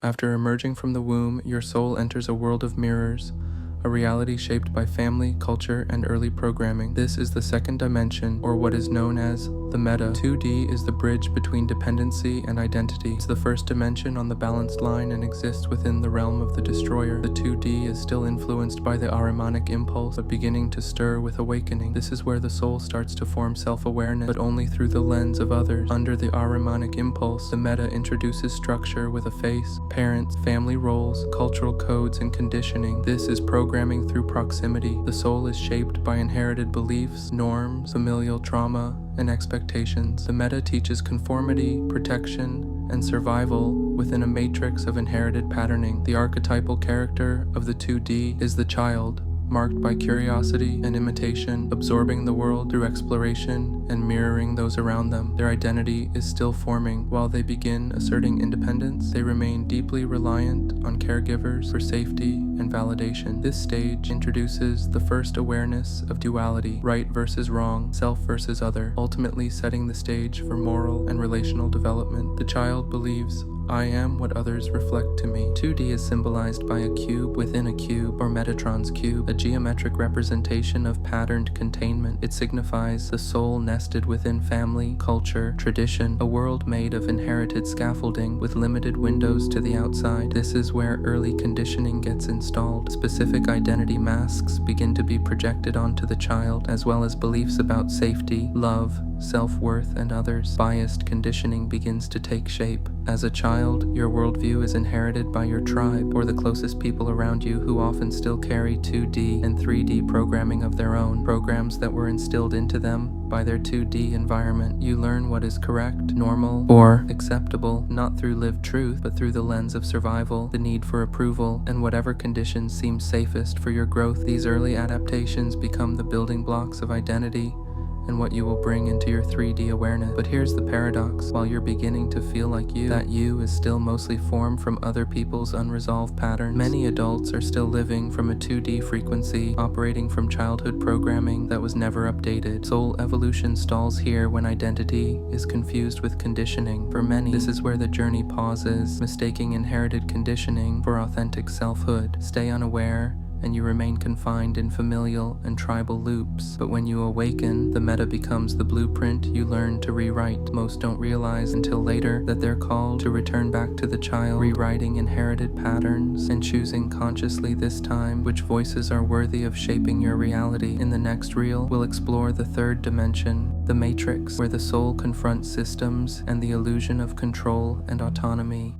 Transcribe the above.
After emerging from the womb, your soul enters a world of mirrors, a reality shaped by family, culture, and early programming. This is the second dimension, or what is known as the meta. 2D is the bridge between dependency and identity. It's the first dimension on the balanced line and exists within the realm of the destroyer. The 2D is still influenced by the Ahrimanic impulse, but beginning to stir with awakening. This is where the soul starts to form self-awareness, but only through the lens of others. Under the Ahrimanic impulse, the meta introduces structure with a face, parents, family roles, cultural codes, and conditioning. This is programming through proximity. The soul is shaped by inherited beliefs, norms, familial trauma, and expectations. The meta teaches conformity, protection, and survival within a matrix of inherited patterning. The archetypal character of the 2D is the child, marked by curiosity and imitation, absorbing the world through exploration and mirroring those around them. Their identity is still forming. While they begin asserting independence, they remain deeply reliant on caregivers for safety and validation. This stage introduces the first awareness of duality, right versus wrong, self versus other, ultimately setting the stage for moral and relational development. The child believes, I am what others reflect to me. 2D is symbolized by a cube within a cube, or Metatron's cube, a geometric representation of patterned containment. It signifies the soul nested within family, culture, tradition, a world made of inherited scaffolding with limited windows to the outside. This is where early conditioning gets installed. Specific identity masks begin to be projected onto the child, as well as beliefs about safety, love, self-worth, and others. Biased conditioning begins to take shape. As a child, your worldview is inherited by your tribe or the closest people around you, who often still carry 2D and 3D programming of their own, programs that were instilled into them by their 2D environment. You learn what is correct, normal, or acceptable, not through lived truth, but through the lens of survival, the need for approval, and whatever conditions seem safest for your growth. These early adaptations become the building blocks of identity and what you will bring into your 3D awareness. But here's the paradox. While you're beginning to feel like you, that you is still mostly formed from other people's unresolved patterns. Many adults are still living from a 2D frequency, operating from childhood programming that was never updated. Soul evolution stalls here when identity is confused with conditioning. For many, this is where the journey pauses, mistaking inherited conditioning for authentic selfhood. Stay unaware, and you remain confined in familial and tribal loops. But when you awaken, the meta becomes the blueprint you learn to rewrite. Most don't realize until later that they're called to return back to the child, rewriting inherited patterns and choosing consciously this time which voices are worthy of shaping your reality. In the next reel, we'll explore the third dimension, the matrix, where the soul confronts systems and the illusion of control and autonomy.